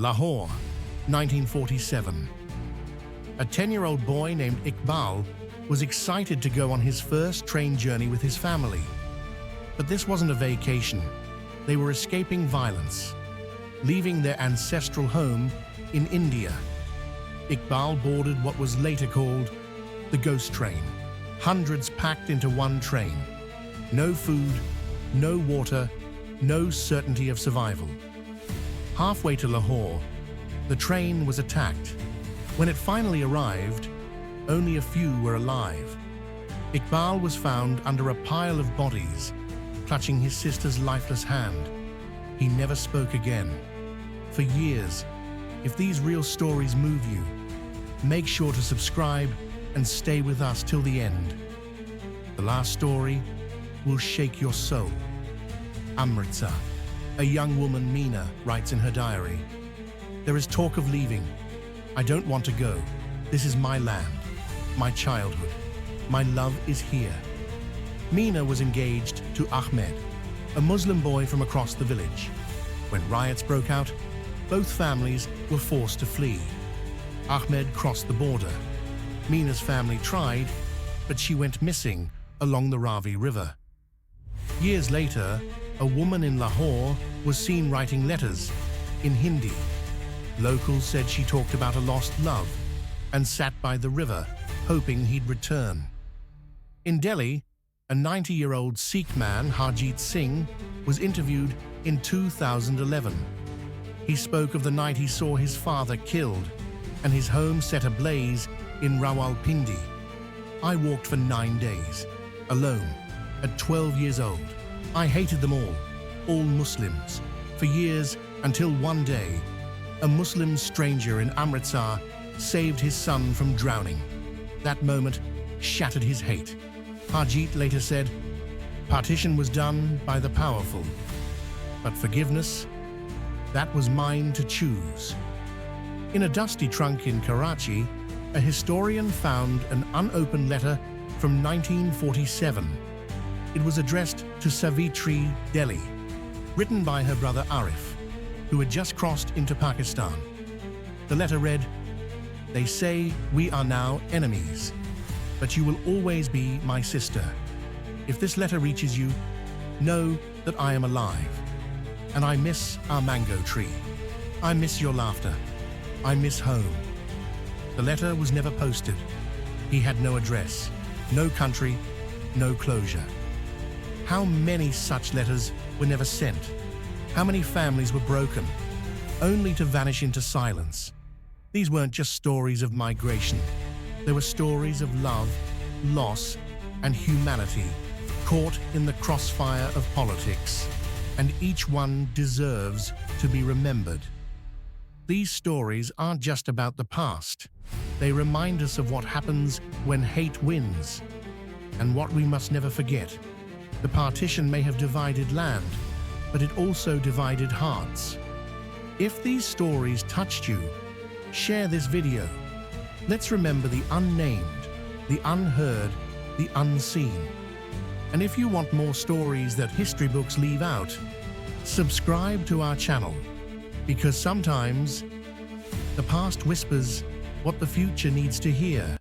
Lahore, 1947. A 10-year-old boy named Iqbal was excited to go on his first train journey with his family. But this wasn't a vacation. They were escaping violence, leaving their ancestral home in India. Iqbal boarded what was later called the ghost train. Hundreds packed into one train. No food, no water, no certainty of survival. Halfway to Lahore, the train was attacked. When it finally arrived, only a few were alive. Iqbal was found under a pile of bodies, clutching his sister's lifeless hand. He never spoke again. For years, if these real stories move you, make sure to subscribe and stay with us till the end. The last story will shake your soul. Amritsar. A young woman, Meena, writes in her diary, "There is talk of leaving. I don't want to go. This is my land, my childhood. My love is here." Meena was engaged to Ahmed, a Muslim boy from across the village. When riots broke out, both families were forced to flee. Ahmed crossed the border. Meena's family tried, but she went missing along the Ravi River. Years later, a woman in Lahore was seen writing letters in Hindi. Locals said she talked about a lost love and sat by the river, hoping he'd return. In Delhi, a 90-year-old Sikh man, Harjit Singh, was interviewed in 2011. He spoke of the night he saw his father killed and his home set ablaze in Rawalpindi. "I walked for 9 days, alone, at 12 years old. I hated them all Muslims, for years until one day, a Muslim stranger in Amritsar saved his son from drowning. That moment shattered his hate." Harjit later said, "Partition was done by the powerful, but forgiveness, that was mine to choose." In a dusty trunk in Karachi, a historian found an unopened letter from 1947. It was addressed to Savitri, Delhi, written by her brother Arif, who had just crossed into Pakistan. The letter read, "They say we are now enemies, but you will always be my sister. If this letter reaches you, know that I am alive, and I miss our mango tree. I miss your laughter. I miss home." The letter was never posted. He had no address, no country, no closure. How many such letters were never sent? How many families were broken, only to vanish into silence? These weren't just stories of migration. They were stories of love, loss, and humanity caught in the crossfire of politics, and each one deserves to be remembered. These stories aren't just about the past. They remind us of what happens when hate wins, and what we must never forget. The partition may have divided land, but it also divided hearts. If these stories touched you, share this video. Let's remember the unnamed, the unheard, the unseen. And if you want more stories that history books leave out, subscribe to our channel, because sometimes the past whispers what the future needs to hear.